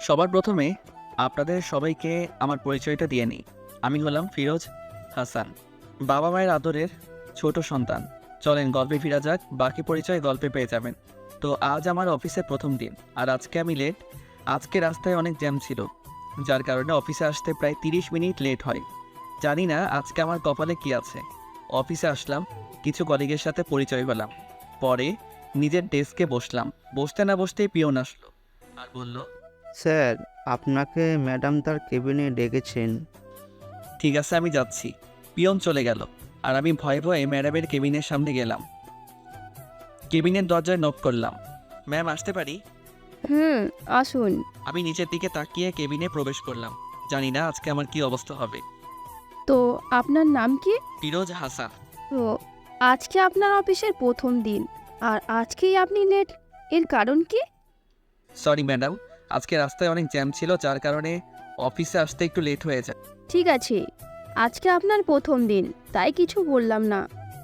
সবার প্রথমে আপনাদের সবাইকে আমার পরিচয়টা দিয়ে নিই। আমি হলাম ফিরোজ হাসান, বাবা মায়ের আদরের ছোট সন্তান। চলেন গল্পে ফিরা যাক, বাকি পরিচয় গল্পে পেয়ে যাবেন। তো আজ আমার অফিসের প্রথম দিন, আর আজকে আমি লেট। আজকে রাস্তায় অনেক জ্যাম ছিল, যার কারণে অফিসে আসতে প্রায় 30 মিনিট লেট হয়। জানি না আজকে আমার কপালে কি আছে। অফিসে আসলাম, কিছু কলিগের সাথে পরিচয় হলাম, পরে নিজের ডেস্কে বসলাম। বসতে না বসতেই পিয়ন আসলো আর বলল, স্যার, আপনাকে ম্যাডাম তার কেবিনে ডেকেছেন। ঠিক আছে আমি যাচ্ছি। পিয়ন চলে গেল আর আমি ভয়ে ভয়ে ম্যাডামের কেবিনের সামনে গেলাম। কেবিনের দরজায় নক করলাম, ম্যাম আসতে পারি? হুম, আসুন। আমি নিচের দিকে তাকিয়ে কেবিনে প্রবেশ করলাম। জানি না আজকে আমার কি অবস্থা হবে। তো আপনার নাম কি? ফিরোজ হাসান। তো আজকে আপনার অফিসের প্রথম দিন, আর আজকেই আপনি লেট, এর কারণ কি? সরি ম্যাডাম, আজকে রাস্তায় অনেক জ্যাম ছিল, যার কারণে অফিসে আসতে একটু লেট হয়ে যায়। ঠিক আছে, আজকে আপনার প্রথম দিন, তাই কিছু বললাম না।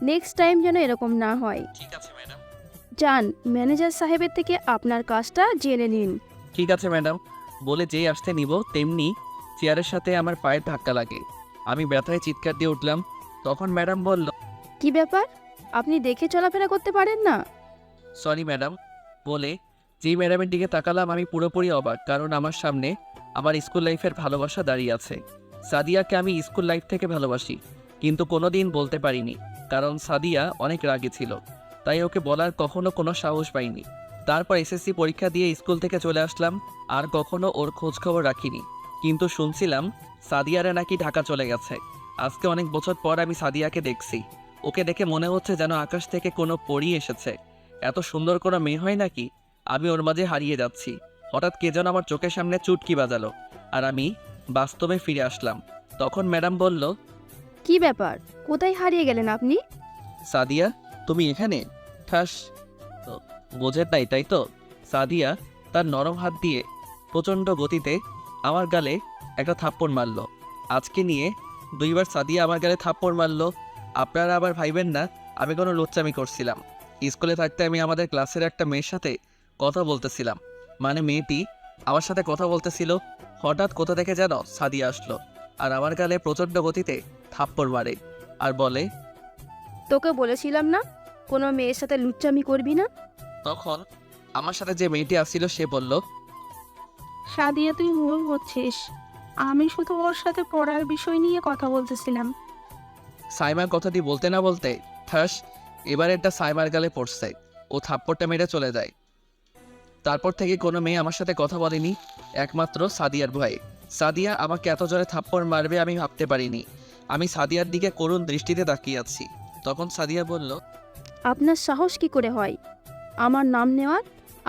নেক্সট টাইম যেন এরকম না হয়। ঠিক আছে ম্যাডাম। যান, ম্যানেজার সাহেবের থেকে আপনার কাজটা জেনে নিন। ঠিক আছে ম্যাডাম বলে যেই আসতে নিব তেমনি চেয়ারের সাথে আমার পায়ের ধাক্কা লাগে। আমি ব্যথায় চিৎকার দিয়ে উঠলাম। তখন ম্যাডাম বলল, কি ব্যাপার? আপনি দেখে চলাফেরা করতে পারেন না? সরি ম্যাডাম বলে যেই ম্যাডামের দিকে তাকালাম আমি পুরোপুরি অবাক, কারণ আমার সামনে আমার স্কুল লাইফের ভালোবাসা দাঁড়িয়ে আছে। সাদিয়াকে আমি স্কুল লাইফ থেকে ভালোবাসি, কিন্তু কোনোদিন বলতে পারিনি, কারণ সাদিয়া অনেক রাগী ছিল। তাই ওকে বলার কখনো কোনো সাহস পাইনি। তারপর এসএসসি পরীক্ষা দিয়ে স্কুল থেকে চলে আসলাম, আর কখনো ওর খোঁজখবর রাখিনি। কিন্তু শুনছিলাম সাদিয়ারা নাকি ঢাকা চলে গেছে। আজকে অনেক বছর পর আমি সাদিয়াকে দেখছি। ওকে দেখে মনে হচ্ছে যেন আকাশ থেকে কোনো পরী এসেছে। এত সুন্দর কোনো মেয়ে হয় নাকি? আমি ওর মাঝে হারিয়ে যাচ্ছি। হঠাৎ কে যেন আমার চোখের সামনে চুটকি বাজালো, আর আমি বাস্তবে ফিরে আসলাম। তখন ম্যাডাম বলল, কি ব্যাপার? কোথায় হারিয়ে গেলেন আপনি? সাদিয়া তুমি এখানে? ঠাস। তো বোঝেন নাই তাই তো? সাদিয়া তার নরম হাত দিয়ে প্রচণ্ড গতিতে আমার গালে একটা থাপ্পড় মারল। আজকে নিয়ে 2বার সাদিয়া আমার গালে থাপ্পড় মারল। আপনারা আবার ভাইবেন না আমি কোনো লুচ্চামি করছিলাম। স্কুলে থাকতে আমি আমাদের ক্লাসের একটা মেয়ের সাথে কথা বলতেছিলাম, মানে মেয়েটি আমার সাথে কথা বলতেছিল। হঠাৎ কোথা থেকে যেন সাদিয়া আসলো আর আমার গালে প্রচণ্ড গতিতে থাপ্পড় মারে আর বলে, তোকে বলেছিলাম না কোনো মেয়ের সাথে লুচ্চামি করবি না। তখন আমার সাথে যে মেয়েটি আসছিল সে বলল, সাদিয়া, তুই ভুল হচ্ছিস। আমি শুধু ওর সাথে পড়ার বিষয় নিয়ে কথা বলতেছিলাম। সাইমার কথাটি বলতে না বলতে ঠাস, এবার একটা সাইমার গালে পড়ছে। ও থাপ্পড়টা মেরে চলে যায়। তারপর থেকে কোনো মেয়ে আমার সাথে কথা বলেনি, একমাত্র সাদিয়ার ভয়ে। সাদিয়া আমাকে এত জোরে থাপ্পড় মারবে আমি ভাবতে পারিনি। আমি সাদিয়ার দিকে করুণ দৃষ্টিতে তাকিয়ে আছি। তখন সাদিয়া বলল, আপনার সাহস কি করে হয় আমার নাম নেওয়ার?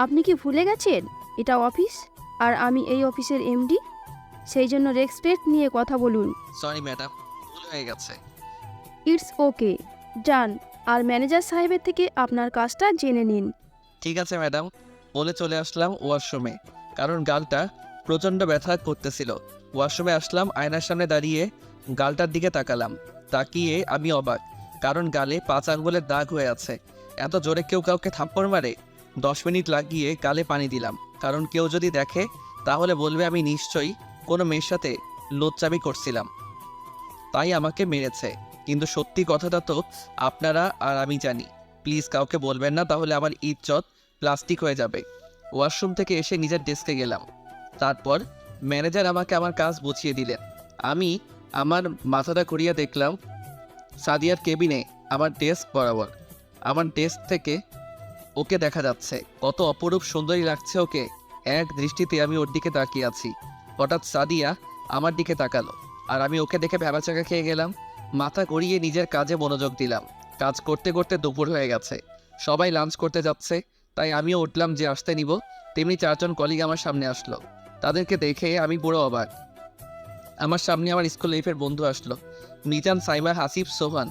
আপনি কি ভুলে গেছেন এটা অফিস, আর আমি এই অফিসের এমডি? সেই জন্য রেসপেক্ট নিয়ে কথা বলুন। সরি ম্যাডাম, ভুল হয়ে গেছে। ইটস ওকে, যান আর ম্যানেজার সাহেবের থেকে আপনার কাজটা জেনে নিন। ঠিক আছে ম্যাডাম বলে চলে আসলাম ওয়াশরুমে, কারণ গালটা প্রচণ্ড ব্যথা করতেছিল। ওয়াশরুমে আসলাম, আয়নার সামনে দাঁড়িয়ে গালটার দিকে তাকালাম। তাকিয়ে আমি অবাক, কারণ গালে 5 আঙ্গুলের দাগ হয়ে আছে। এত জোরে কেউ কাউকে থাপ্পড় মারে? 10 মিনিট লাগিয়ে গালে পানি দিলাম, কারণ কেউ যদি দেখে তাহলে বলবে আমি নিশ্চয়ই কোনো মেয়ের সাথে লোচ্চামি করছিলাম, তাই আমাকে মেরেছে। কিন্তু সত্যি কথাটা তো আপনারা আর আমি জানি। প্লিজ কাউকে বলবেন না, তাহলে আমার ইজ্জত প্লাস্টিক হয়ে যাবে। ওয়াশরুম থেকে এসে নিজের ডেস্কে গেলাম। তারপর ম্যানেজার আমাকে আমার কাজ বুঝিয়ে দিলেন। আমি আমার মাথাটা ঘুরিয়ে দেখলাম সাদিয়ার কেবিনে আমার ডেস্ক বরাবর। আমার ডেস্ক থেকে ওকে দেখা যাচ্ছে, কত অপরূপ সুন্দরী লাগছে ওকে। এক দৃষ্টিতে আমি ওর দিকে তাকিয়ে আছি। হঠাৎ সাদিয়া আমার দিকে তাকালো, আর আমি ওকে দেখে ভ্যাবাচাকা খেয়ে গেলাম। মাথা গড়িয়ে নিজের কাজে মনোযোগ দিলাম। কাজ করতে করতে দুপুর হয়ে গেছে, সবাই লাঞ্চ করতে যাচ্ছে, তাই আমিও উঠলাম যে আসতে নিব। তেমনি 4 জন কলিগ আমার সামনে আসলো। তাদেরকে দেখে আমি পুরো অবাক। আমার সামনে আমার স্কুল লাইফের বন্ধু আসলো, মিজান, সাইমা, হাসিব, সোহান।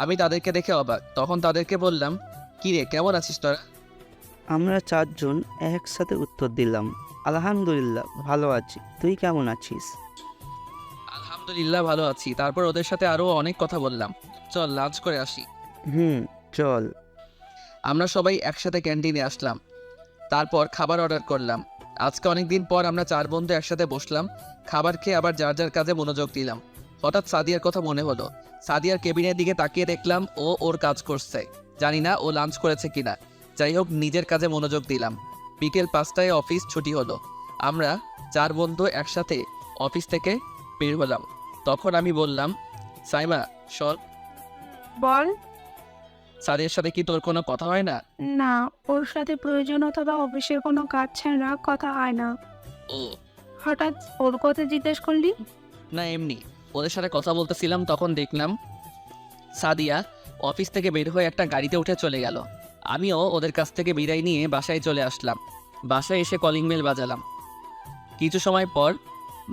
আমি তাদেরকে দেখে অবাক। তখন তাদেরকে বললাম, কী রে, কেমন আছিস তোরা? আমরা 4 জন একসাথে উত্তর দিলাম, আলহামদুলিল্লাহ ভালো আছি। তুই কেমন আছিস? আলহামদুলিল্লাহ ভালো আছি। তারপর ওদের সাথে আরও অনেক কথা বললাম। চল লাঞ্চ করে আসি। চল। আমরা সবাই একসাথে ক্যান্টিনে আসলাম। তারপর খাবার অর্ডার করলাম। আজকে অনেক দিন পর আমরা 4 বন্ধু একসাথে বসলাম, খাবার খেয়ে আবার যার যার কাজে মনোযোগ দিলাম। হঠাৎ সাদিয়ার কথা মনে হলো। সাদিয়ার কেবিনের দিকে তাকিয়ে দেখলাম ও ওর কাজ করছে। জানি না ও লাঞ্চ করেছে কিনা। যাই হোক, নিজের কাজে মনোযোগ দিলাম। বিকেল 5টায় অফিস ছুটি হলো। আমরা 4 বন্ধু একসাথে অফিস থেকে বের হলাম। তখন আমি বললাম, সাইমা শোন, বল। সাদিয়ার সাথে কি তোর কোনো কথা হয় না? না, ওর সাথে প্রয়োজন অথবা অফিসের কোনো কাজ ছাড়া কথা হয় না। ও হঠাৎ ওর কথা জিজ্ঞেস করলি? না, এমনি ওদের সাথে কথা বলতেছিলাম, তখন দেখলাম সাদিয়া অফিস থেকে বের হয়ে একটা গাড়িতে উঠে চলে গেল। আমিও ওদের কাছ থেকে বিদায় নিয়ে বাসায় চলে আসলাম। বাসায় এসে কলিং বেল বাজালাম। কিছু সময় পর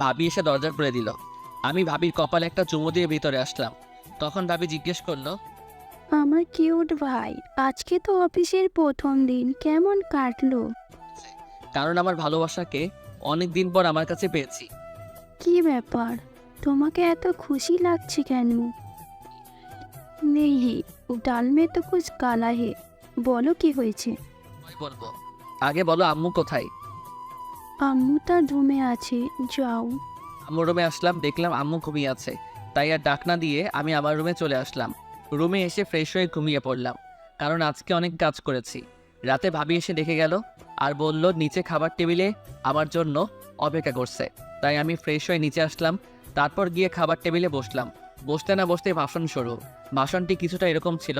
ভাবি এসে দরজা খুলে দিল। আমি ভাবির কপালে একটা চুমু দিয়ে ভিতরে আসলাম। তখন ভাবি জিজ্ঞেস করলো, আমার কিউট ভাই, আজকে তো অফিসের প্রথম দিন, কেমন কাটলো? কারণ আমার ভালোবাসাকে অনেক দিন পর আমার কাছে পেয়েছি। কি ব্যাপার, তোমাকে এত খুশি লাগছে কেন? নেই, ডাল মে তো কুছ কালা হে, বলো কি হয়েছে? আমি বলবো, আগে বলো আম্মু কোথায়? আম্মু তার রুমে আছে, যাও। আম্মুর রুমে আসলাম, দেখলাম আম্মু ঘুমিয়ে আছে। তাই আর ডাক না দিয়ে আমি আমার রুমে চলে আসলাম। রুমে এসে ফ্রেশ হয়ে ঘুমিয়ে পড়লাম, কারণ আজকে অনেক কাজ করেছি। রাতে ভাবি এসে দেখে গেল আর বলল নিচে খাবার টেবিলে আমার জন্য অপেক্ষা করছে। তাই আমি ফ্রেশ হয়ে নিচে আসলাম। তারপর গিয়ে খাবার টেবিলে বসলাম। বসতে না বসতে ভাষণ শুরু। ভাষণটি কিছুটা এরকম ছিল,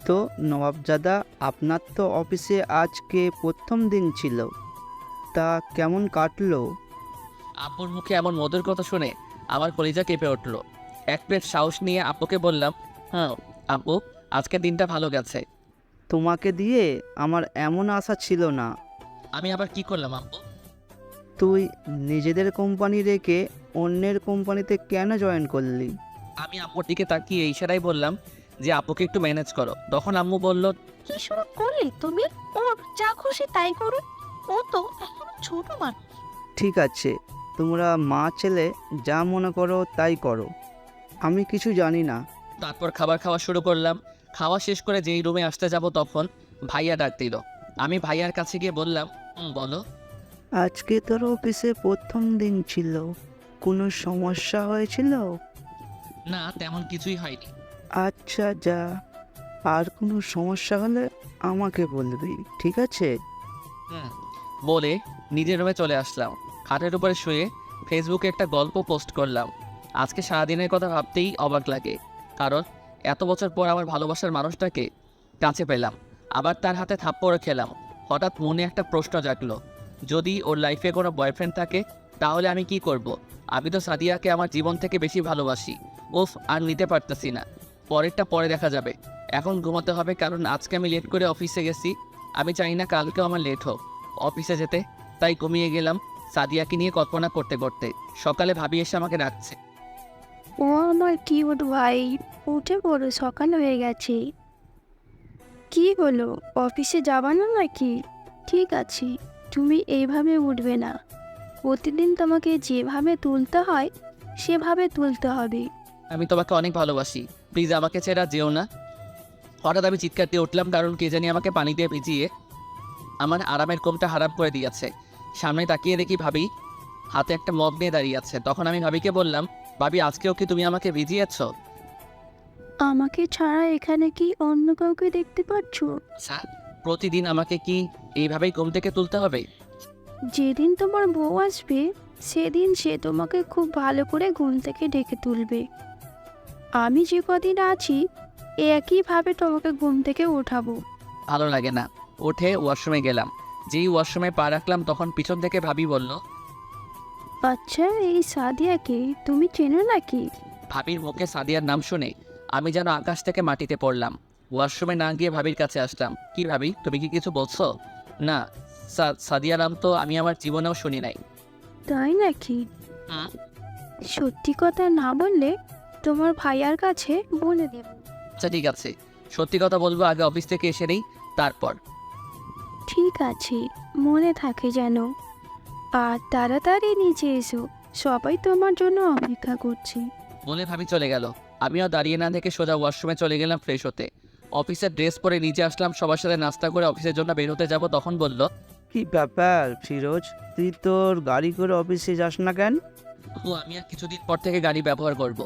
তো নবাবজাদা, আপনার তো অফিসে আজকে প্রথম দিন ছিল, তা কেমন কাটলো? আব্বুর মুখে এমন মধুর কথা শুনে আমার কলিজা কেঁপে উঠল। এক প্লেট সাহস নিয়ে আব্বুকে বললাম, হ্যাঁ আব্বু, আজকের দিনটা ভালো গেছে। তোমাকে দিয়ে আমার এমন আশা ছিল না। আমি আবার কি করলাম আব্বু? তুই নিজেদের কোম্পানি রেখে অন্যের কোম্পানিতে কেন জয়েন করলি? আমি আব্বুর দিকে তাকিয়ে ইশারায় বললাম যে আব্বুকে একটু ম্যানেজ করো। তখন আম্মু বলল, কি শুরু করলি তুমি? ওর যা খুশি তাই করুন, ও তো এখন ছোট মানুষ। ঠিক আছে, তোমরা মা ছেলে যা মনে করো তাই করো, আমি কিছু জানি না। তারপর খাবার খাওয়া শুরু করলাম। খাওয়া শেষ করে যেই রুমে আসতে যাব তখন ভাইয়া ডাক দিল। আমি ভাইয়ার কাছে গিয়ে বললাম, বলো। আজকে তোর অফিসে প্রথম দিন ছিল, কোনো সমস্যা হয়েছিল? না, তেমন কিছুই হয়নি। আচ্ছা যা, আর কোনো সমস্যা হলে আমাকে বলবি, ঠিক আছে? বলে নিজের রুমে চলে আসলাম। খাটের উপরে শুয়ে ফেসবুকে একটা গল্প পোস্ট করলাম। আজকে সারাদিনের কথা ভাবতেই অবাক লাগে, কারণ এত বছর পর আমার ভালোবাসার মানুষটাকে কাছে পেলাম, আবার তার হাতে থাপ্পড় খেলাম। হঠাৎ মনে একটা প্রশ্ন জাগলো, যদি ওর লাইফে কোনো বয়ফ্রেন্ড থাকে তাহলে আমি কি করব? আমি তো সাদিয়াকে আমার জীবন থেকে বেশি ভালোবাসি। উফ, আর নিতে পারতেছি না। পরেরটা পরে দেখা যাবে। এখন ঘুমাতে হবে, কারণ আজকে আমি লেট করে অফিসে গেছি। আমি চাই না কালকেও আমার লেট হোক অফিসে যেতে। তাই ঘুমিয়ে গেলাম সাদিয়াকে নিয়ে কল্পনা করতে করতে। সকালে ভাবি এসে আমাকে ডাকছে। ও আমার কিউট ভাই, উঠে পড়ো, সকাল হয়ে গেছে। কি হলো, অফিসে যাবা না নাকি? ঠিক আছে, তুমি এইভাবে উঠবে না। প্রতিদিন তোমাকে যেভাবে তুলতে হয় সেভাবে তুলতে হবে। আমি তোমাকে অনেক ভালোবাসি, প্লিজ আমাকে ছেড়ে যেও না। হঠাৎ আমি চিৎকার দিয়ে উঠলাম, কারণ কে জানি আমাকে পানি দিয়ে ভিজিয়ে আমার আরামের ঘুমটা হারাম করে দিয়েছে। সামনে তাকিয়ে দেখি ভাবি হাতে একটা মগ নিয়ে দাঁড়িয়ে আছে। তখন আমি ভাবিকে বললাম, ভাবি আজকেও কি তুমি আমাকে ভিজিয়েছ? আমাকে ছাড়া এখানে কি অন্য কাউকে দেখতে পাচ্ছ? আচ্ছা, প্রতিদিন আমাকে কি এইভাবেই ঘুম থেকে তুলতে হবে? যেদিন তোমার বউ আসবে সেদিন সে তোমাকে খুব ভালো করে ঘুম থেকে ডেকে তুলবে। আমি যে কদিন আছি একইভাবে তোমাকে ঘুম থেকে ওঠাবো। ভালো লাগে না। উঠে ওয়াশরুমে গেলাম। যেই ওয়াশরুমে পা রাখলাম তখন পিছন থেকে ভাবি বলল, আচ্ছা, এই সাদিয়াকে তুমি চেনো নাকি? ভাবির মুখে সাদিয়ার নাম শুনে আমি যেন আকাশ থেকে মাটিতে পড়লাম। ওয়াশরুমে না গিয়ে ভাবির কাছে আসলাম। কি ভাবি, তুমি কি কিছু বলছো? না, সাদিয়া নাম তো আমি আমার জীবনেও শুনি নাই। তাই নাকি? হুম। সত্যি কথা না বললে তোমার ভাইয়ার কাছে বলে দেব। আচ্ছা ঠিক আছে, সত্যি কথা বলবো, আগে অফিস থেকে এসে নেই তারপর। ঠিক আছে, মনে থাকে যেন। আর তাড়াতাড়ি নিচে এসো, সবাই তোমার জন্য অপেক্ষা করছে। বলে ভাবি চলে গেল। আমিও দাঁড়িয়ে না থেকে সোজা ওয়াশরুমে চলে গেলাম ফ্রেশ হতে। অফিসের ড্রেস পরে নিচে আসলাম, সবার সাথে নাস্তা করে অফিসের জন্য বের হতে যাব। তখন বলল, কি ব্যাপার ফিরোজ, তুই তোর গাড়ি করে অফিসে যাস না কেন? আমি আর কিছুদিন পর থেকে গাড়ি ব্যবহার করব।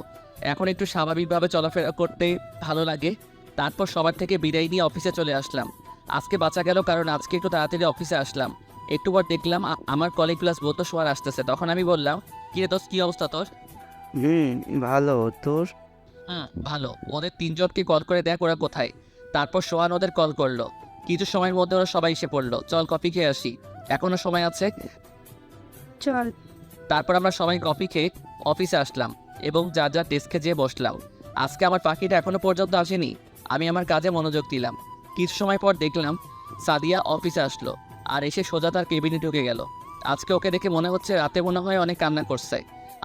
এখন একটু স্বাভাবিকভাবে চলাফেরা করতে ভালো লাগে। তারপর সবার থেকে বিদায় নিয়ে অফিসে চলে আসলাম। আজকে বাঁচা গেল, কারণ আজকে একটু তাড়াতাড়ি অফিসে আসলাম। একটু পর দেখলাম আমার কলিগ প্লাস বলতো সোয়ার আসতেছে। তখন আমি বললাম, কিরে দোস্ত, কী অবস্থা তোর? ভালো। তোর? ভালো। ওদের তিনজনকে কল করে দেখ ওরা কোথায়। তারপর সোহান ওদের কল করলো। কিছু সময়ের মধ্যে ওরা সবাই এসে পড়লো। চল কফি খেয়ে আসি, এখনও সময় আছে। চল। তারপর আমরা সবাই কফি খেয়ে অফিসে আসলাম এবং যার যার ডেস্কে যেয়ে বসলাম। আজকে আমার পাখিটা এখনও পর্যন্ত আসেনি। আমি আমার কাজে মনোযোগ দিলাম। কিছু সময় পর দেখলাম সাদিয়া অফিসে আসলো আর এসে সোজা তার কেবিনে ঢুকে গেল। আজকে ওকে দেখে মনে হচ্ছে রাতে মনে হয় অনেক কান্না করছে।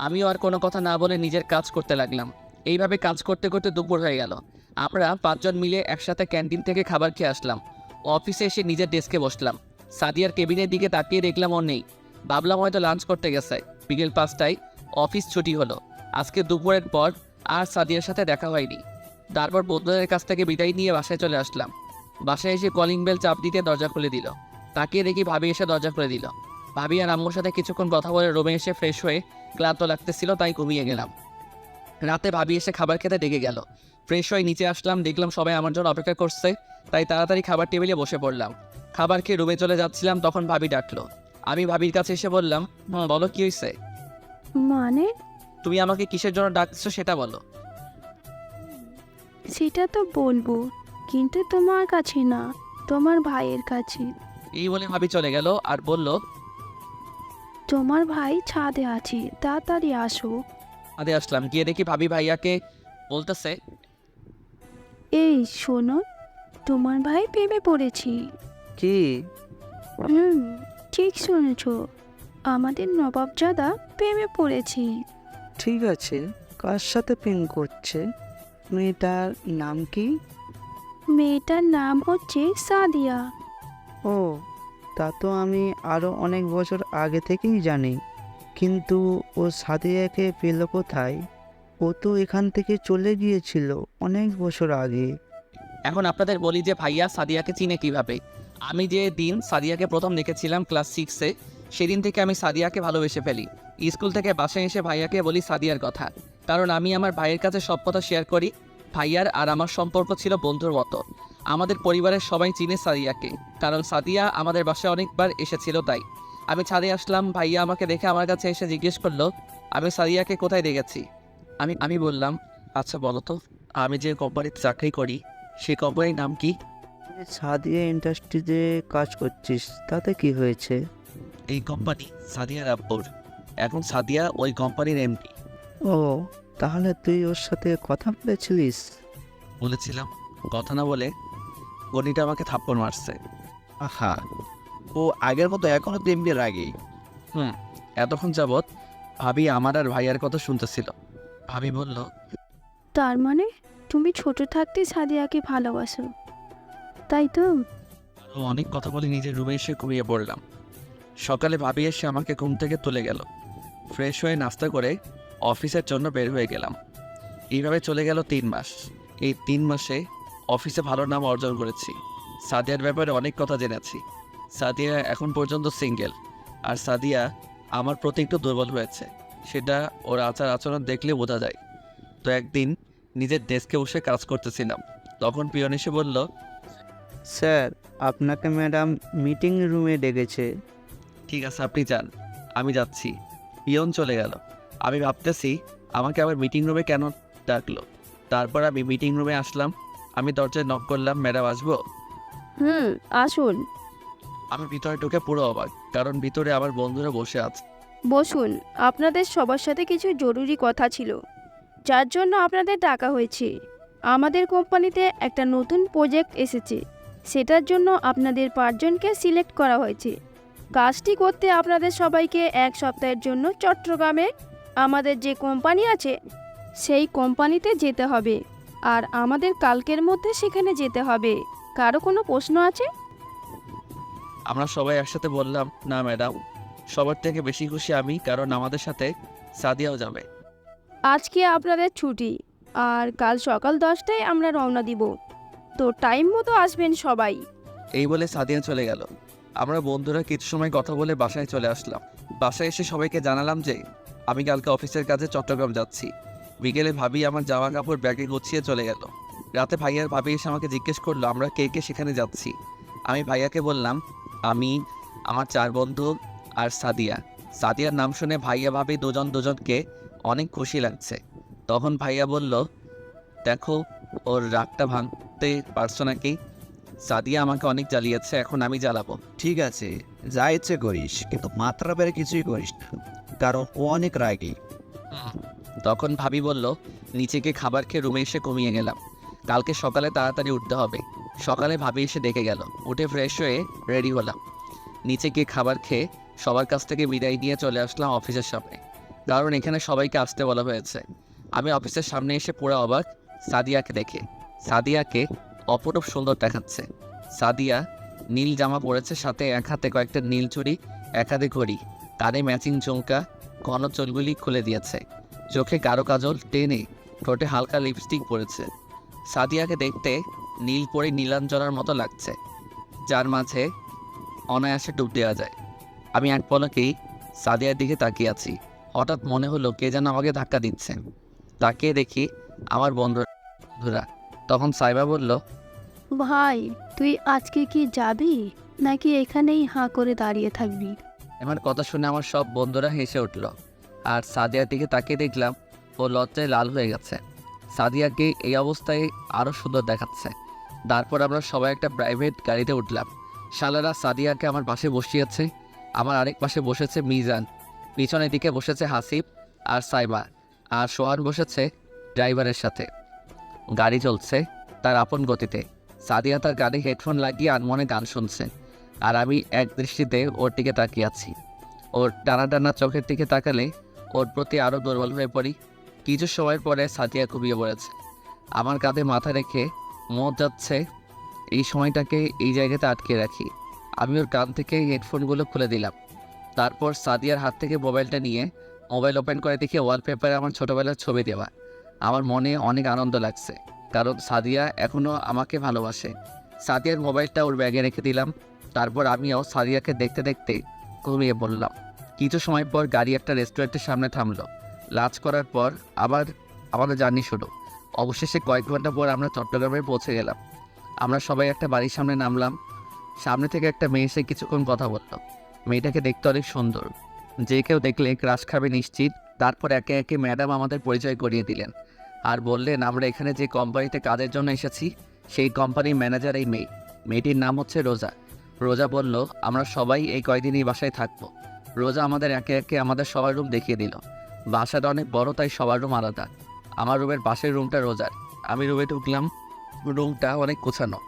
আমিও আর কোনো কথা না বলে নিজের কাজ করতে লাগলাম। এইভাবে কাজ করতে করতে দুপুর হয়ে গেল। আমরা 5 জন মিলে একসাথে ক্যান্টিন থেকে খাবার খেয়ে আসলাম। অফিসে এসে নিজের ডেস্কে বসলাম। সাদিয়ার কেবিনের দিকে তাকিয়ে দেখলাম ও নেই। ভাবলাম হয়তো লাঞ্চ করতে গেছে। বিকেল 5টায় অফিস ছুটি হলো। আজকে দুপুরের পর আর সাদিয়ার সাথে দেখা হয়নি। তারপর বন্ধুদের কাছ থেকে বিদায় নিয়ে বাসায় চলে আসলাম। বাসায় এসে কলিং বেল চাপ দিতে দরজা খুলে দিল। তাকিয়ে দেখি ভাবি এসে দরজা খুলে দিল। ভাবি আর আম্মুর সাথে কিছুক্ষণ কথা বলে রুমে এসে ফ্রেশ হয়ে ক্লান্ত লাগতেছিল, তাই ঘুমিয়ে গেলাম। রাতে ভাবি এসে খাবার খেতে ডেকে গেল। ফ্রেশ হয়ে নিচে আসলাম, দেখলাম সবাই আমার জন্য অপেক্ষা করছে, তাই তাড়াতাড়ি খাবার টেবিলে বসে পড়লাম। খাবার খেয়ে রুমে চলে যাচ্ছিলাম, তখন ভাবি ডাকলো। আমি ভাবির কাছে এসে বললাম, বলো কি হয়েছে? মানে? তুমি আমাকে কিসের জন্য ডাকছো সেটা বলো। সেটা তো বলবো, কিন্তু তোমার কাছে না, তোমার ভাইয়ের কাছে। এই বলে ভাবি চলে গেল আর বলল, তোমার ভাই ছাদে আছে, তাড়াতাড়ি আসো। আদে আসলাম। গিয়ে দেখি ভাবি ভাইয়াকে বলতেছে, এই শোনো, তোমার ভাই প্রেমে পড়েছি। কি? ঠিক শুনেছ, আমাদের নবাবজাদা প্রেমে পড়েছি। ঠিক আছে, কার সাথে প্রেম করছে? মেয়েটার নাম কি? মেয়েটার নাম হচ্ছে সাদিয়া। ও, তা তো আমি আরও অনেক বছর আগে থেকেই জানি, কিন্তু ও সাদিয়াকে পেল কোথায়? ও তো এখান থেকে চলে গিয়েছিল অনেক বছর আগে। এখন আপনাদের বলি যে ভাইয়া সাদিয়াকে চিনে কিভাবে। আমি যে দিন সাদিয়াকে প্রথম দেখেছিলাম ক্লাস 6-এ, সেদিন থেকে আমি সাদিয়াকে ভালোবেসে ফেলি। স্কুল থেকে বাসায় এসে ভাইয়াকে বলি সাদিয়ার কথা, কারণ আমি আমার ভাইয়ের কাছে সব কথা শেয়ার করি। ভাইয়ার আর আমার সম্পর্ক ছিল বন্ধুর মতো। আমাদের পরিবারের সবাই চিনে সাদিয়াকে, কারণ সাদিয়া আমাদের বাসায় অনেকবার এসেছিল। তাই আমি ছাদে আসলাম। ভাইয়া আমাকে দেখে আমার কাছে এসে জিজ্ঞেস করলো আমি সাদিয়াকে কোথায় দেখেছি। আমি বললাম, আচ্ছা বলো তো, আমি যে কোম্পানিতে চাকরি করি সেই কোম্পানির নাম কি? সাদিয়া ইন্ডাস্ট্রিতে কাজ করছিস, তাতে কি হয়েছে? এই কোম্পানি সাদিয়ার আব্বুর। এখন সাদিয়া ওই কোম্পানির এমডি। ও, তাহলে তুই ওর সাথে কথা বলেছিলিস? বলেছিলাম, কথা না বলে গণিটা আমাকে থাপ্পড় মারছে। আহা, ও আগের মতো এখনো তেমনি রাগী। এতক্ষণ যাবৎ ভাবি আমার আর ভাইয়ার কথা শুনতেছিল। ভাবি বলল, তার মানে তুমি ছোট থাকতে সাদিয়াকে ভালোবাসো, তাই তো? আরও অনেক কথা বলে নিজের রুমে এসে ঘুমিয়ে পড়লাম। সকালে ভাবি এসে আমাকে ঘুম থেকে তুলে গেল। ফ্রেশ হয়ে নাস্তা করে অফিসের জন্য বের হয়ে গেলাম। এইভাবে চলে গেল 3 মাস। এই 3 মাসে অফিসে ভালো নাম অর্জন করেছি। সাদিয়ার ব্যাপারে অনেক কথা জেনেছি। সাদিয়া এখন পর্যন্ত সিঙ্গেল, আর সাদিয়া আমার প্রতি একটু দুর্বল হয়েছে, সেটা ওর আচার আচরণ দেখলে বোঝা যায়। তো একদিন নিজের ডেস্কে বসে কাজ করতেছিলাম, তখন পিয়ন এসে বলল, স্যার, আপনাকে ম্যাডাম মিটিং রুমে ডেকেছে। ঠিক আছে আপনি যান, আমি যাচ্ছি। পিয়ন চলে গেল। আমি ভাবতেছি আমাকে আবার মিটিং রুমে কেন ডাকলো। তারপর আমি মিটিং রুমে আসলাম। আমি দরজায় নক করলাম, ম্যাডাম আসবো? আসুন। আমি ভিতরে ঢুকে পুরো অবাক, কারণ ভিতরে আমার বন্ধুরা বসে আছে। বসুন, আপনাদের সবার সাথে কিছু জরুরি কথা ছিল, যার জন্য আপনাদের ডাকা হয়েছে। আমাদের কোম্পানিতে একটা নতুন প্রজেক্ট এসেছে, সেটার জন্য আপনাদের 5 জনকে সিলেক্ট করা হয়েছে। কাজটি করতে আপনাদের সবাইকে 1 সপ্তাহের জন্য চট্টগ্রামে আমাদের যে কোম্পানি আছে সেই কোম্পানিতে যেতে হবে, আর আমাদের কালকের মধ্যে সেখানে যেতে হবে। কারো কোনো প্রশ্ন আছে? আমরা সবাই একসাথে বললাম, না ম্যাডাম। সবার থেকে বেশি খুশি আমি, কারণ আমাদের সাথে সাদিয়াও যাবে। আজকে আপনাদের ছুটি, আর কাল সকাল 10টায় আমরা রওনা দিব, তো টাইম মতো আসবেন সবাই। এই বলে সাদিয়া চলে গেল। আমরা বন্ধুরা কিছু সময় কথা বলে বাসায় চলে আসলাম। বাসায় এসে সবাইকে জানালাম যে আমি কালকে অফিসের কাজে চট্টগ্রাম যাচ্ছি। বিকেলে ভাবি আমার জামা কাপড় ব্যাগে গুছিয়ে চলে গেল। রাতে ভাইয়ার ভাবি এসে আমাকে জিজ্ঞেস করলো আমরা কে কে সেখানে যাচ্ছি। আমি ভাইয়াকে বললাম আমি, আমার 4 বন্ধু আর সাদিয়া। সাদিয়ার নাম শুনে ভাইয়া ভাবি দুজনকে অনেক খুশি লাগছে। তখন ভাইয়া বলল, দেখো ওর রাগটা ভাঙতে পারছো নাকি? সাদিয়া আমাকে অনেক জ্বালিয়েছে, এখন আমি জ্বালাবো। ঠিক আছে, যা ইচ্ছে করিস, কিন্তু মাত্রা বেড়ে কিছুই করিস না, কারণ ও অনেক রাগী। তখন ভাবি বলল, নিচে গিয়ে খাবার খেয়ে রুমে এসে ঘুমিয়ে গেলাম। কালকে সকালে তাড়াতাড়ি উঠতে হবে। সকালে ভাবি এসে ডেকে গেল। উঠে ফ্রেশ হয়ে রেডি হলাম। নিচে গিয়ে খাবার খেয়ে সবার কাছ থেকে বিদায় নিয়ে চলে আসলাম অফিসের সামনে, কারণ এখানে সবাইকে আসতে বলা হয়েছে। আমি অফিসের সামনে এসে পুরো অবাক সাদিয়াকে দেখে। সাদিয়াকে অপরূপ সুন্দর দেখাচ্ছে। সাদিয়া নীল জামা পরেছে, সাথে এক হাতে কয়েকটা নীল চুড়ি, এক হাতে ঘড়ি, কানে ম্যাচিং ঝুমকা, ঘন চুলগুলি খুলে দিয়েছে, চোখে গাঢ় কাজল টেনে, ঠোঁটে হালকা লিপস্টিক পরেছে। সাদিয়াকে দেখতে নীল পরে নীলাঞ্জনার মতো লাগছে, যার মাঝে অনায়াসে ডুব দেওয়া যায়। আমি এক পলকেই সাদিয়ার দিকে তাকিয়ে আছি। হঠাৎ মনে হলো কে যেন আমাকে ধাক্কা দিচ্ছে। তাকিয়ে দেখি আমার বন্ধুরা। তখন সাইবা বলল, ভাই তুই আজকে কি যাবি নাকি এখানেই হাঁ করে দাঁড়িয়ে থাকবি? আমার কথা শুনে আমার সব বন্ধুরা হেসে উঠল। আর সাদিয়ার দিকে তাকিয়ে দেখলাম ও লজ্জায় লাল হয়ে গেছে। সাদিয়াকে এই অবস্থায় আরও সুন্দর দেখাচ্ছে। তারপর আমরা সবাই একটা প্রাইভেট গাড়িতে উঠলাম। শালারা সাদিয়াকে আমার পাশে বসিয়েছে। আমার আরেক পাশে বসেছে মিজান, পিছনের দিকে বসেছে হাসিব আর সাইবা, আর সোহান বসেছে ড্রাইভারের সাথে। গাড়ি চলছে তার আপন গতিতে। সাদিয়া তার গাড়ি হেডফোন লাগিয়ে আনমনে গান শুনছে, আর আমি এক দৃষ্টিতে ওর দিকে তাকিয়ে আছি। ওর টানা টানা চোখের দিকে তাকালে ওর প্রতি আরও দুর্বল হয়ে পড়ি। কিছু সময়ের পরে সাদিয়া ঘুমিয়ে পড়েছে। আমার কাঁধে মাথা রেখে মত যাচ্ছে। এই সময়টাকে এই জায়গাতে আটকে রাখি। আমি ওর কান থেকে হেডফোনগুলো খুলে দিলাম। তারপর সাদিয়ার হাত থেকে মোবাইলটা নিয়ে মোবাইল ওপেন করে দেখি ওয়ালপেপারে আমার ছোটোবেলার ছবি দেওয়া। আমার মনে অনেক আনন্দ লাগছে, কারণ সাদিয়া এখনও আমাকে ভালোবাসে। সাদিয়ার মোবাইলটা ওর ব্যাগে রেখে দিলাম। তারপর আমিও সাদিয়াকে দেখতে দেখতে ঘুমিয়ে পড়লাম। কিছু সময় পর গাড়ি একটা রেস্টুরেন্টের সামনে থামলো। লাঞ্চ করার পর আবার আমাদের জার্নি শুরু। অবশেষে কয়েক ঘন্টা পর আমরা চট্টগ্রামে পৌঁছে গেলাম। আমরা সবাই একটা বাড়ির সামনে নামলাম। সামনে থেকে একটা মেয়ে এসে কিছুক্ষণ কথা বলল। মেয়েটাকে দেখতে অনেক সুন্দর, যে কেউ দেখলে ক্রাশ খাবে নিশ্চিত। তারপর একে একে ম্যাডাম আমাদের পরিচয় করিয়ে দিলেন আর বললেন আমরা এখানে যে কোম্পানিতে কাজের জন্য এসেছি সেই কোম্পানির ম্যানেজার এই মেয়ে। মেয়েটির নাম হচ্ছে রোজা। রোজা বলল আমরা সবাই এই কয়দিনই বাসায় থাকবো। রোজা আমাদের একে একে আমাদের সবার রুম দেখিয়ে দিল। বাসাটা অনেক বড়, তাই সবার রুম আলাদা। আমার রুমের পাশের রুমটা রোজার। আমি রুমে ঢুকলাম। রুমটা অনেক গোছানো,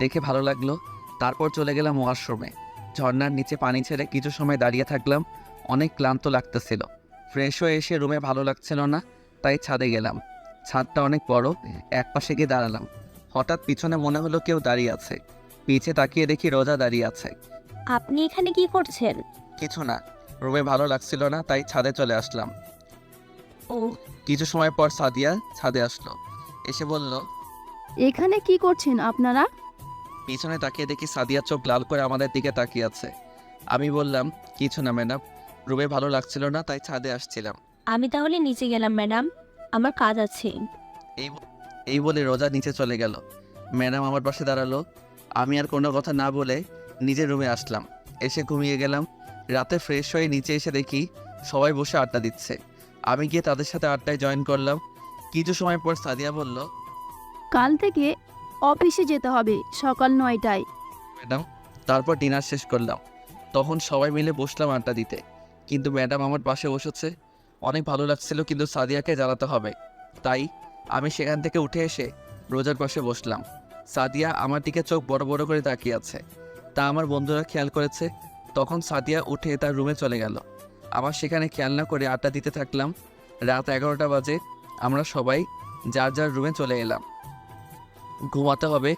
দেখে ভালো লাগলো। তারপর চলে গেলাম ওয়াশরুমে। ঝর্ণার নিচে পানি ছেড়ে কিছু সময় দাঁড়িয়ে থাকলাম। অনেক ক্লান্ত লাগতেছিল। ফ্রেশ হয়ে এসে রুমে ভালো লাগছিল না, তাই ছাদে গেলাম। ছাদটা অনেক বড়। এক পাশে গিয়ে দাঁড়ালাম। হঠাৎ পিছনে মনে হলো কেউ দাঁড়িয়ে আছে। পিছে তাকিয়ে দেখি রোজা দাঁড়িয়ে আছে। আপনি এখানে কি করছেন? কিছু না, রুমে ভালো লাগছিল না, তাই ছাদে চলে আসলাম। ও, কিছু সময় পর সাদিয়া ছাদে আসলো। এসে বলল, এখানে কি করছেন আপনারা? পিছনে তাকিয়ে দেখি সাদিয়া চোখ লাল করে আমাদের দিকে তাকিয়ে আছে। আমি বললাম, কিছু না ম্যাডাম, রুমে ভালো লাগছিল না, তাই ছাদে আসছিলাম। আমি তাহলে নিচে গেলাম ম্যাডাম, আমার কাজ আছে। এই বলে রোজা নিচে চলে গেল। ম্যাডাম আমার পাশে দাঁড়ালো। আমি আর কোনো কথা না বলে নিজের রুমে আসলাম। এসে ঘুমিয়ে গেলাম। রাতে ফ্রেশ হয়ে নিচে এসে দেখি সবাই বসে আড্ডা দিচ্ছে। আমি গিয়ে তাদের সাথে আড্ডায় জয়েন করলাম। কিছু সময় পর সাদিয়া বলল, কাল থেকে অফিসে যেতে হবে সকাল 9টায়। ম্যাডাম। তারপর ডিনার শেষ করলাম। তখন সবাই মিলে বসলাম আড্ডা দিতে, কিন্তু ম্যাডাম আমার পাশে বসেছে। অনেক ভালো লাগছিল, কিন্তু সাদিয়াকে জ্বালাতে হবে, তাই আমি সেখান থেকে উঠে এসে রোজার পাশে বসলাম। সাদিয়া আমার দিকে চোখ বড় বড় করে তাকিয়ে আছে, তা আমার বন্ধুরা খেয়াল করেছে। তখন সাদিয়া উঠে তার রুমে চলে গেল। আমার সেখানে খেয়াল না করে আড্ডা দিতে থাকলাম। রাত 11টা বাজে। আমরা সবাই যার যার রুমে চলে এলাম। ঘুমাতে হবে,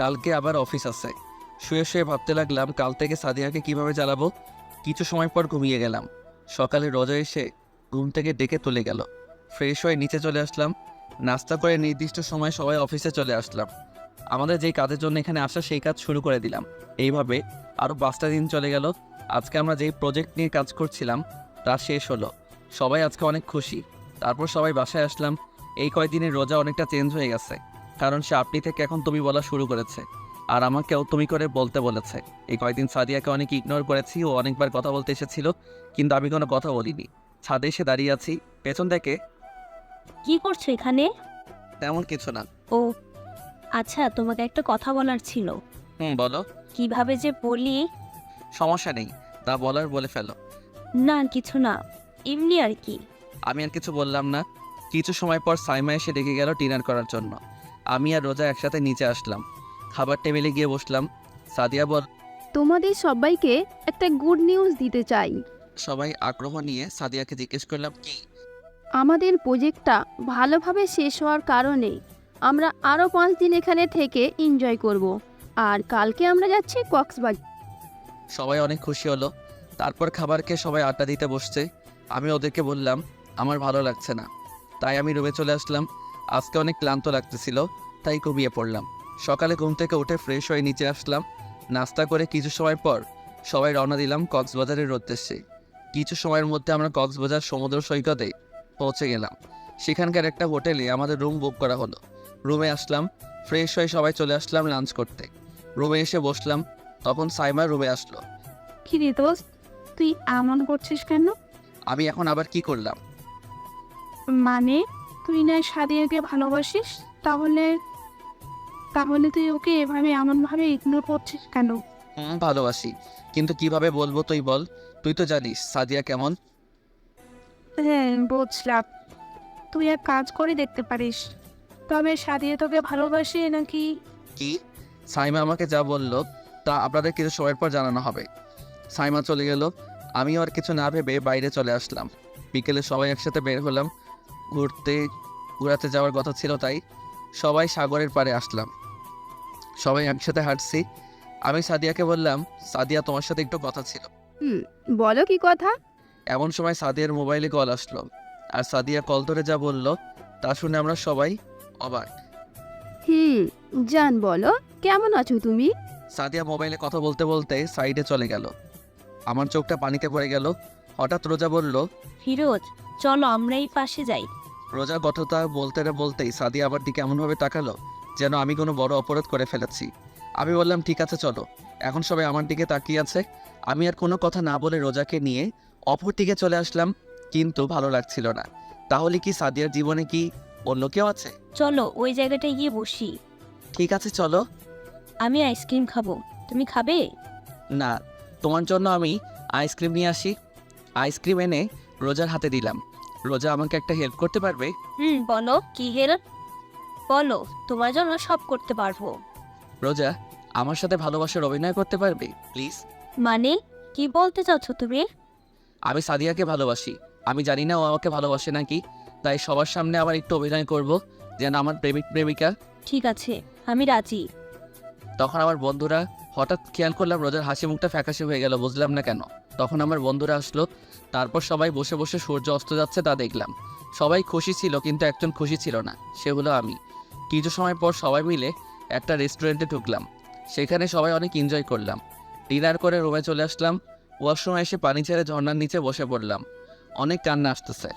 কালকে আবার অফিস আছে। শুয়ে শুয়ে ভাবতে লাগলাম কাল থেকে সাদিয়াকে কিভাবে জ্বালাবো। কিছু সময় পর ঘুমিয়ে গেলাম। সকালে রোজা এসে ঘুম থেকে ডেকে তুলে গেল। ফ্রেশ হয়ে নিচে চলে আসলাম। নাস্তা করে নির্দিষ্ট সময় সবাই অফিসে চলে আসলাম। আমাদের যেই কাজের জন্য এখানে আসা সেই কাজ শুরু করে দিলাম। এইভাবে আরও 5টা দিন চলে গেল। আজকে আমরা যেই প্রজেক্ট নিয়ে কাজ করছিলাম তা শেষ হলো। সবাই আজকে অনেক খুশি। তারপর সবাই বাসায় আসলাম। এই কয়দিনে রোজা অনেকটা চেঞ্জ হয়ে গেছে, কারণ সে আপনি থেকে এখন তুমি বলা শুরু করেছে, আর আমাকেও তুমি করে বলতে বলেছে। এই কয়দিন সাদিয়াকে অনেক ইগনোর করেছি, ও অনেকবার কথা বলতে এসেছিল, কিন্তু আমি কোনো কথা বলিনি। ছাদে এসে দাঁড়িয়ে আছি, পেছন থেকে কি করছো এখানে? তেমন কিছু না। ও আচ্ছা, তোমাকে একটা কথা বলার ছিল। বলো। কিভাবে যে বলি। সমস্যা নেই, তা বলার বলে ফেলো। না কিছু না, এমনি আর কি। আমি আর কিছু বললাম না। কিছু সময় পর সাইমা এসে ডেকে গেল ডিনার করার জন্য। আমি আর রোজা একসাথে নিচে আসলাম, খাবার টেবিলে গিয়ে বসলাম। সাদিয়া বল। তোমাদের সবাইকে একটা গুড নিউজ দিতে চাই। সবাই আগ্রহ নিয়ে সাদিয়াকে জিজ্ঞেস করলাম কি। আমাদের প্রজেক্টটা ভালোভাবে শেষ হওয়ার কারণে আমরা আরও 5 দিন এখানে থেকে এনজয় করব। আর কালকে আমরা যাচ্ছি কক্সবাজার। সবাই অনেক খুশি হলো। তারপর খাবার খেয়ে সবাই আড্ডা দিতে বসছে। আমি ওদেরকে বললাম আমার ভালো লাগছে না, তাই আমি রুমে চলে আসলাম। আজকে অনেক ক্লান্ত লাগতেছিল, তাই ঘুমিয়ে পড়লাম। সকালে ঘুম থেকে উঠে ফ্রেশ হয়ে নিচে আসলাম। নাস্তা করে কিছু সময় পর সবাই রওনা দিলাম কক্সবাজারের উদ্দেশ্যে। কিছু সময়ের মধ্যে আমরা কক্সবাজার সমুদ্র সৈকতে পৌঁছে গেলাম। সেখানকার একটা হোটেলে আমাদের রুম বুক করা হলো। রুমে আসলাম, ফ্রেশ হয়ে সবাই চলে আসলাম লাঞ্চ করতে। রুমে এসে বসলাম, তখন সাইমা রুমে আসলো। কি রে দোস্ত, তুই এমন করছিস কেন? আমি এখন আবার কি করলাম? মানে তুই না সাদিয়াকে ভালোবাসিস, তাহলে তাহলে তুই ওকে এভাবে এমনভাবে ইগনোর করছিস কেন? ভালোবাসি, কিন্তু কিভাবে বলবো তুই বল। তুই তো জানিস সাদিয়া কেমন। হ্যাঁ বুঝলাম, তুই এক কাজ করে দেখতে পারিস। তবে সাদিয়া তোকে ভালোবাসে নাকি? কি? সাইমা আমাকে যা বললো তা আপনাদের কিছু সময়ের পর জানানো হবে। সাইমা চলে গেল। আমিও আর কিছু না ভেবে বাইরে চলে আসলাম। বিকেলে সবাই একসাথে বের হলাম ঘোরাতে যাওয়ার কথা ছিল, তাই সবাই সাগরের পাড়ে আসলাম। সবাই একসাথে হাঁটছি। আমি সাদিয়াকে বললাম, সাদিয়া তোমার সাথে একটু কথা ছিল। বলো কি কথা? এমন সময় সাদিয়ার মোবাইলে কল আসলো, আর সাদিয়া কল ধরে যা বলল তা শুনে আমরা সবাই অবাক। জান বলো, কেমন আছো তুমি? সাদিয়া মোবাইলে কথা বলতে বলতে সাইডে চলে গেল। আমার চোখটা পানিতে পড়ে গেল। হঠাৎ রোজা বলল, ফিরোজ চলো আমরা এই পাশে যাই। রোজা কথাটা বলতে না বলতেই সাদিয়া আমার দিকে এমনভাবে তাকালো যেন আমি কোনো বড় অপরাধ করে ফেলেছি। আমি বললাম ঠিক আছে চলো। এখন সবাই আমার দিকে তাকিয়ে আছে। আমি আর কোনো কথা না বলে রোজাকে নিয়ে অপর দিকে চলে আসলাম, কিন্তু ভালো লাগছিল না। তাহলে কি সাদিয়ার জীবনে কি অন্য কেউ আছে? চলো ওই জায়গাটায় গিয়ে বসি। ঠিক আছে চলো। আমি আইসক্রিম খাবো, তুমি খাবে? না, তোমার জন্য আমি আইসক্রিম নিয়ে আসি। আইসক্রিম এনে রোজার হাতে দিলাম। রোজা আমাকে একটা হেল্প করতে পারবে? বলো কি হেল্প, বলো, তোমার জন্য সব করতে পারবো। রোজা আমার সাথে ভালোবাসার অভিনয় করতে পারবে প্লিজ? মানে কি বলতে চাচ্ছ তুমি? আমি সাদিয়াকে ভালোবাসি। আমি জানি না ও আমাকে ভালোবাসে নাকি, তাই সবার সামনে আবার একটু অভিনয় করব যেন আমার প্রেমিক প্রেমিকা। ঠিক আছে, আমি রাজি। তখন আমার বন্ধুরা, হঠাৎ খেয়াল করলাম রোজার হাসি মুখটা ফ্যাকাশে হয়ে গেল, বুঝলাম না কেন। তখন আমার বন্ধুরা আসলো। তারপর সবাই বসে বসে সূর্য অস্ত যাচ্ছে তা দেখলাম। সবাই খুশি ছিল, কিন্তু একজন খুশি ছিল না, সে হলো আমি। কিছু সময় পর সবাই মিলে একটা রেস্টুরেন্টে ঢুকলাম। সেখানে সবাই অনেক এনজয় করলাম। ডিনার করে রুমে চলে আসলাম। ওয়াশরুমে এসে পানি ছেড়ে ঝর্ণার নিচে বসে পড়লাম। অনেক কান্না আসতেছে।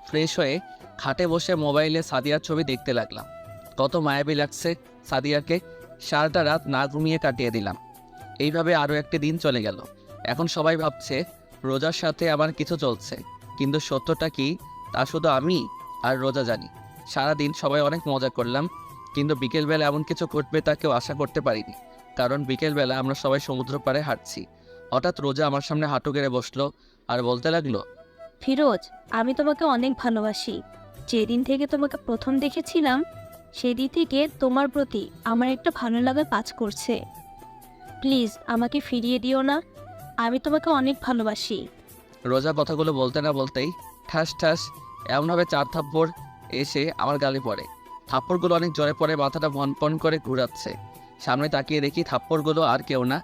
ফ্রেশ হয়ে খাটে বসে মোবাইলে সাদিয়ার ছবি দেখতে লাগলাম। কত মায়াবী লাগছে সাদিয়াকে। সারাটা রাত না ঘুমিয়ে কাটিয়ে দিলাম। এইভাবে আরও একটি দিন চলে গেল। এখন সবাই ভাবছে রোজার সাথে আমার কিছু চলছে, কিন্তু সত্যটা কি তা শুধু আমি আর রোজা জানি। সারাদিন সবাই অনেক মজা করলাম, কিন্তু বিকেলবেলা এমন কিছু ঘটবে তা কেউ আশা করতে পারিনি। কারণ বিকেলবেলা আমরা সবাই সমুদ্র পাড়ে হাঁটছি। হঠাৎ রোজা আমার সামনে হাঁটু গেড়ে বসলো আর বলতে লাগলো, ফিরোজ আমি তোমাকে অনেক ভালোবাসি। যেদিন থেকে তোমাকে প্রথম দেখেছিলাম সেদিন থেকে তোমার প্রতি আমার একটা ভালো লাগা কাজ করছে। প্লিজ আমাকে ফিরিয়ে দিও না, আমি তোমাকে অনেক ভালোবাসি। রোজা কথাগুলো বলতে না বলতেই ঠাস ঠাস এমনভাবে 4 থাপ্পড় এসে আমার গালে পড়ে। থাপ্পড়গুলো অনেক জোরে পড়ে, মাথাটা ভনপন করে ঘুরাচ্ছে। সামনে তাকিয়ে দেখি থাপ্পড়গুলো আর কেউ না,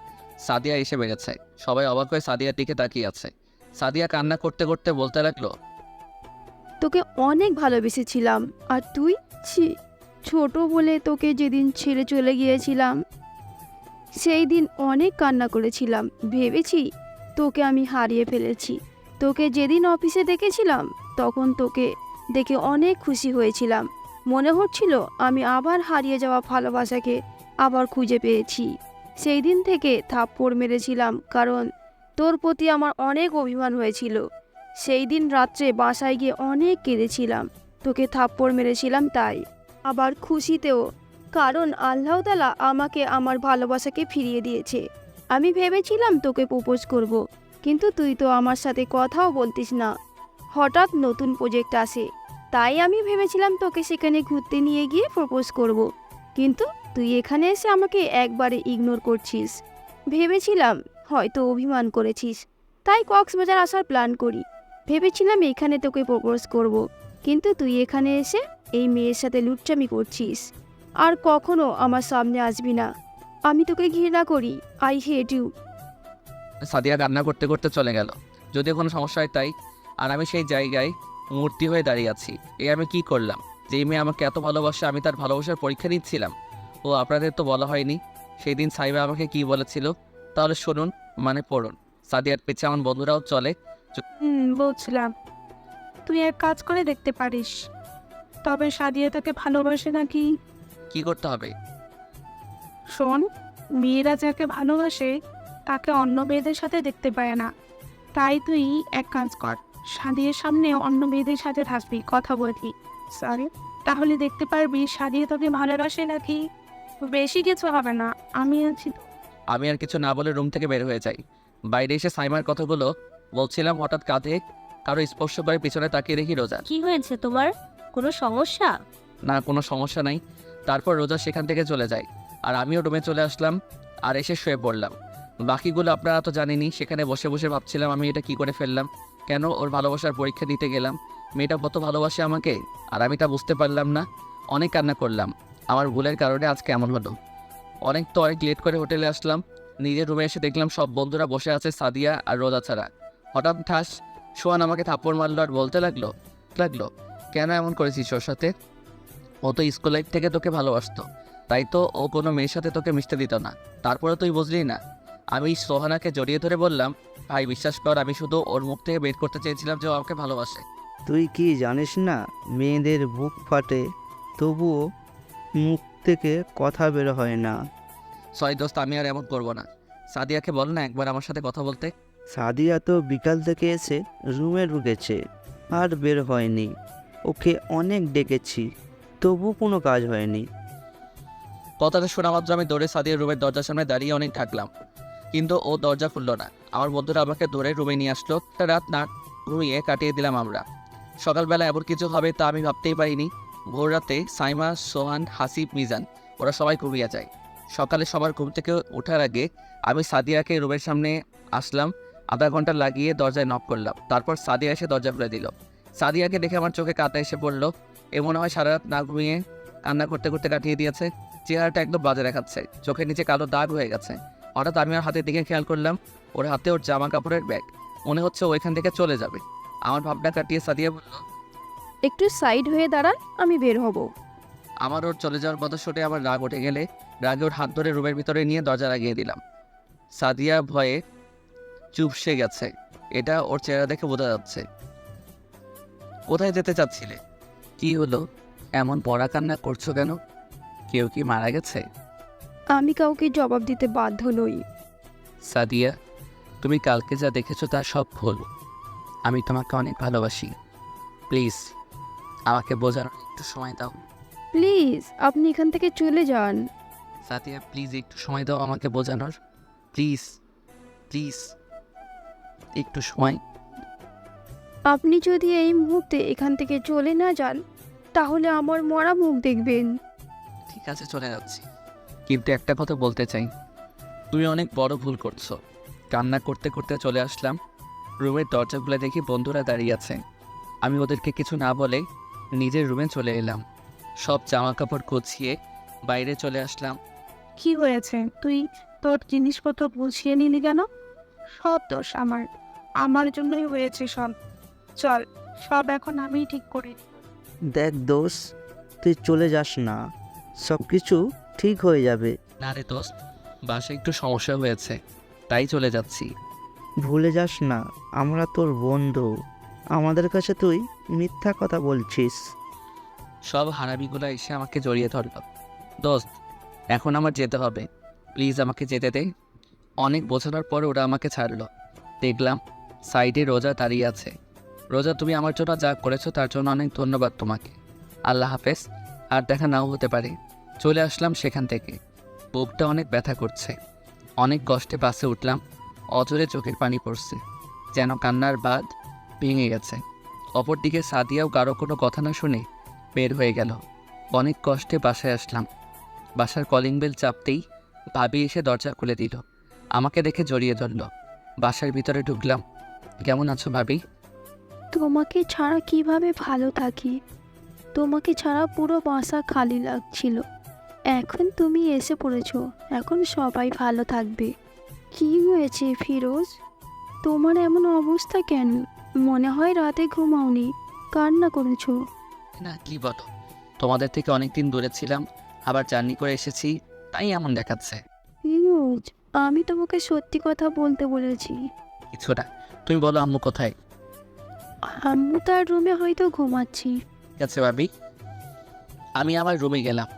সাদিয়া এসে বেড়েছে। সবাই অবাক হয়ে সাদিয়ার দিকে তাকিয়ে আছে। সাদিয়া কান্না করতে করতে বলতে লাগলো, তোকে অনেক ভালোবেসেছিলাম, আর তুই ছোট বলে তোকে যেদিন ছেড়ে চলে গিয়েছিলাম সেই দিন অনেক কান্না করেছিলাম, ভেবেছি তোকে আমি হারিয়ে ফেলেছি। তোকে যেদিন অফিসে দেখেছিলাম তখন তোকে দেখে অনেক খুশি হয়েছিলাম, মনে হচ্ছিল আমি আবার হারিয়ে যাওয়া ভালোবাসাকে আবার খুঁজে পেয়েছি। সেই দিন থেকে থাপ্পড় মেরেছিলাম কারণ তোর প্রতি আমার অনেক অভিমান হয়েছিল। সেই দিন রাত্রে বাসায় গিয়ে অনেক কেঁদেছিলাম, তোকে থাপ্পড় মেরেছিলাম তাই। আবার খুশিতেও, কারণ আল্লাহ তাআলা আমাকে আমার ভালোবাসাকে ফিরিয়ে দিয়েছে। আমি ভেবেছিলাম তোকে প্রপোজ করব, কিন্তু তুই তো আমার সাথে কথাও বলতিস না। হঠাৎ নতুন প্রজেক্ট আসে, তাই আমি ভেবেছিলাম তোকে সেখানে ঘুরতে নিয়ে গিয়ে প্রপোজ করব, কিন্তু তুই এখানে এসে আমাকে একবারে ইগনোর করছিস। ভেবেছিলাম হয়তো অভিমান করেছিস, তাই কক্সবাজার আসার প্ল্যান করি। ভেবেছিলাম এখানে তোকে প্রপোজ করব, কিন্তু তুই এখানে এসে এই মেয়ের সাথে লুচ্চামি করছিস। আর কখনো আমার সামনে আসবি না। আমি তোকে ঘৃণা করি। I hate you. সাদিয়া কান্না করতে করতে চলে গেল। যদিও কোনো সমস্যা হয় তাই, আর আমি সেই জায়গায় মূর্তি হয়ে দাঁড়িয়ে আছি। আমি কি করলাম? যেই মেয়ে আমাকে এত ভালোবাসে আমি তার ভালোবাসার পরীক্ষা নিচ্ছিলাম। ও আপনাদের তো বলা হয়নি সেই দিন সাইবা আমাকে কি বলেছিল, তাহলে শুনুন, মানে পড়ুন। সাদিয়ার পেছে আমার বন্ধুরাও চলে। বুঝলাম। তুই এক কাজ করে দেখতে পারিস, তবে সাদিয়া তোকে ভালোবাসে নাকি। কি করতে হবে? শোন, মেয়েরা যাকে ভালোবাসে তাকে অন্য মেয়েদের সাথে দেখতে পায় না। তাই তুই এক কাজ কর, সাদিয়ার সামনে অন্য মেয়েদের সাথে থাকবি, কথা বলবি। সরি, তাহলে দেখতে পারবি সাদিয়া তোকে ভালোবাসে নাকি। বেশি কিছু হবে না, আমি আছি তো। আমি আর কিছু না বলে রুম থেকে বের হয়ে যাই। বাইরে এসে সাইমার কথাগুলো বলছিলাম, হঠাৎ কাঁধে কারো স্পর্শ করে পিছনে তাকিয়ে দেখি রোজা। কি হয়েছে তোমার? কোনো সমস্যা? না, কোনো সমস্যা নাই। তারপর রোজা সেখান থেকে চলে যায়, আর আমিও রুমে চলে আসলাম আর এসে শুয়ে পড়লাম। বাকিগুলো আপনারা তো জানেনই। সেখানে বসে বসে ভাবছিলাম আমি এটা কি করে ফেললাম, কেন ওর ভালোবাসার পরীক্ষা দিতে গেলাম। মেয়েটা কত ভালোবাসে আমাকে আর আমি তা বুঝতে পারলাম না। অনেক কান্না করলাম, আমার ভুলের কারণে আজকে এমন হলো। অনেক লেট করে হোটেলে আসলাম। নিজের রুমে এসে দেখলাম সব বন্ধুরা বসে আছে সাদিয়া আর রোজা ছাড়া। হঠাৎ ঠাস সোহান আমাকে থাপ্পড় মারলো আর বলতে লাগলো, কেন এমন করেছিস ওর সাথে? ও তো স্কুল লাইফ থেকে তোকে ভালোবাসতো, তাই তো ও কোনো মেয়ের সাথে তোকে মিশতে দিত না। তারপরে তুই বুঝলি না। আমি সোহানাকে জড়িয়ে ধরে বললাম, ভাই বিশ্বাস কর, আমি শুধু ওর মুখ থেকে বের করতে চেয়েছিলাম যে ও আমাকে ভালোবাসে। তুই কি জানিস না মেয়েদের বুক ফাটে, তবুও মুখ থেকে কথা বের হয় না। সরি দোস্ত, আমি আর এমন করবো না। সাদিয়াকে বল না একবার আমার সাথে কথা বলতে। সাদিয়া তো বিকাল থেকে এসে রুমে ঢুকেছে আর বের হয়নি। ওকে অনেক ডেকেছি, তবু কোনো কাজ হয়নি। কথাটা শোনা মাত্র আমি দৌড়ে সাদিয়ার রুমের দরজার সামনে দাঁড়িয়ে অনেক থাকলাম, কিন্তু ও দরজা খুললো না। আমার বন্ধুরা আমাকে ধরে রুমে নিয়ে আসলো। একটা রাত না ঘুমিয়ে কাটিয়ে দিলাম আমরা। সকালবেলা এমন কিছু হবে তা আমি ভাবতেই পারিনি। ভোর রাতে সাইমা, সোহান, হাসিব, মিজান ওরা সবাই ঘুমিয়ে যায়। সকালে সবার ঘুম থেকে ওঠার আগে আমি সাদিয়াকে রুমের সামনে আসলাম। আধা ঘন্টা লাগিয়ে দরজায় নক করলাম। তারপর সাদিয়া এসে দরজা খুলে দিল। সাদিয়াকে দেখে আমার চোখে কাঁটা এসে পড়লো। এ মনে হয় সারা রাত না ঘুমিয়ে কান্না করতে করতে কাটিয়ে দিয়েছে। চেহারাটা একদম বাজে দেখাচ্ছে, চোখের নিচে কালো দাগ হয়ে গেছে। হঠাৎ আমি ওর হাতের দিকে খেয়াল করলাম, ওর হাতে ওর জামা কাপড়ের ব্যাগ। মনে হচ্ছে ও এখান থেকে চলে যাবে। আমার ভাবনা কাটিয়ে সাদিয়া বলল, একটু সাইড হয়ে দাঁড়ান, আমি বের হব। আমার ওর চলে যাওয়ার কথা শুনে আমার রাগ উঠে গেলে রাগে ওর হাত ধরে রুমের ভিতরে নিয়ে দরজা লাগিয়ে দিলাম। সাদিয়া ভয়ে চুপসে গেছে, এটা ওর চেহারা দেখে বোঝা যাচ্ছে। কোথায় যেতে চাচ্ছিলে? কি হলো, এমন পড়া কান্না করছো কেন? কেউ কি মারা গেছে? আমি কাউকে জবাব দিতে বাধ্য নই। সাদিয়া, তুমি কালকে যা দেখেছো তা সব ভুল। আমি তোমাকে অনেক ভালোবাসি। প্লিজ আমাকে বোঝানোর একটু সময় দাও। প্লিজ আপনি এখান থেকে চলে যান। সাদিয়া প্লিজ একটু সময় দাও আমাকে বোঝানোর। প্লিজ প্লিজ একটু সময়। আপনি যদি এই মুহূর্তে এখান থেকে চলে না যান তাহলে আমার মরা মুখ দেখবেন। ঠিক আছে, চলে যাচ্ছি, কিন্তু একটা কথা বলতে চাই, তুমি অনেক বড় ভুল করছো। কান্না করতে করতে চলে আসলাম। রুমের দরজা খুলে দেখি বন্ধুরা দাঁড়িয়ে আছে। আমি ওদেরকে কিছু না বলে নিজের রুমে চলে এলাম। সব জামা কাপড় গুছিয়ে বাইরে চলে আসলাম। কি হয়েছে? তুই তোর জিনিসপত্র গুছিয়ে নিলি কেন? সব দোষ আমার জন্যই হয়েছে সব। চল, সব এখন আমিই ঠিক করি। দেখ দোষ, তুই চলে যাস না, সব কিছু ঠিক হয়ে যাবে। না রে দোস্ত, বাসায় একটু সমস্যা হয়েছে, তাই চলে যাচ্ছি। ভুলে যাস না, আমরা তোর বন্ধু। আমাদের কাছে তুই মিথ্যা কথা বলছিস। সব হারামিগুলো এসে আমাকে জড়িয়ে ধরল। দোস্ত, এখন আমার যেতে হবে, প্লিজ আমাকে যেতে দে। অনেক বোঝানোর পর ওরা আমাকে ছাড়লো। দেখলাম সাইডে রোজা দাঁড়িয়ে আছে। রোজা, তুমি আমার জন্য যা করেছো তার জন্য অনেক ধন্যবাদ তোমাকে। আল্লাহ হাফেজ, আর দেখা নাও হতে পারে। চলে আসলাম সেখান থেকে। বুকটা অনেক ব্যথা করছে। অনেক কষ্টে বাসে উঠলাম। অজরে চোখের পানি পড়ছে, যেন কান্নার বাঁধ ভেঙে গেছে। অপরদিকে সাদিয়াও কারো কোনো কথা না শুনে বের হয়ে গেল। অনেক কষ্টে বাসায় আসলাম। বাসার কলিং বেল চাপতেই ভাবি এসে দরজা খুলে দিল। আমাকে দেখে জড়িয়ে ধরল। বাসার ভিতরে ঢুকলাম। কেমন আছো ভাবি? তোমাকে ছাড়া কিভাবে ভালো থাকি? তোমাকে ছাড়া পুরো বাসা খালি লাগছিল। এখন তুমি এসে পড়েছো, এখন সবাই ভালো থাকবে। কি হয়েছে ফিরোজ? তোমার এমন অবস্থা কেন? মনে হয় রাতে ঘুমাওনি, কান্না করেছো। না, কি বলো, তোমাদের থেকে অনেক দিন দূরে ছিলাম, আবার জার্নি করে এসেছি, তাই এমন দেখাচ্ছে। ফিরোজ, আমি তোমাকে সত্যি কথা বলতে বলেছি। কিছু না, তুমি বলো আম্মু কোথায়? আম্মু তার রুমে হয়তো ঘুমাচ্ছি। ঠিক আছে ভাবি। আমি আমার রুমে গেলাম।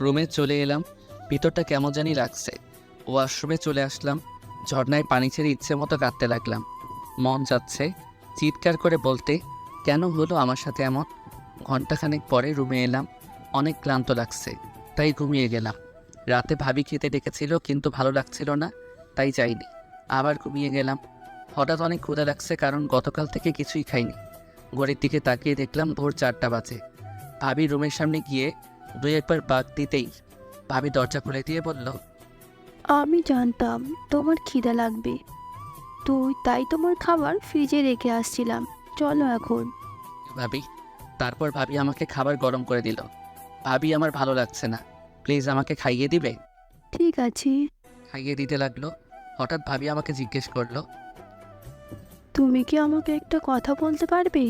রুমে চলে এলাম। ভিতরটা কেমন জানি লাগছে। ওয়াশরুমে চলে আসলাম। ঝর্ণায় পানি ছেড়ে ইচ্ছে মতো কাঁদতে লাগলাম। মন যাচ্ছে চিৎকার করে বলতে, কেন হলো আমার সাথে এমন। ঘন্টাখানেক পরে রুমে এলাম। অনেক ক্লান্ত লাগছে, তাই ঘুমিয়ে গেলাম। রাতে ভাবি খেতে ডেকেছিল, কিন্তু ভালো লাগছিল না, তাই যাইনি। আবার ঘুমিয়ে গেলাম। হঠাৎ অনেক ক্ষুধা লাগছে, কারণ গতকাল থেকে কিছুই খাইনি। ঘড়ির দিকে তাকিয়ে দেখলাম ভোর 4টা বাজে। ভাবি রুমের সামনে গিয়ে দুই একবার বাগ দিতেই ভাবি দরজা খুলে দিয়ে বলল, আমি জানতাম তোমার খিদে লাগবে, তাই তোমার খাবার ফ্রিজে রেখে আসছিলাম। চলো এখন। ভাবি। তারপর ভাবি আমাকে খাবার গরম করে দিল। ভাবি, আমার ভালো লাগছে না, প্লিজ আমাকে খাইয়ে দিবে? ঠিক আছে। খাইয়ে দিতে লাগলো। হঠাৎ ভাবি আমাকে জিজ্ঞেস করলো, তুমি কি আমাকে একটা কথা বলতে পারবে?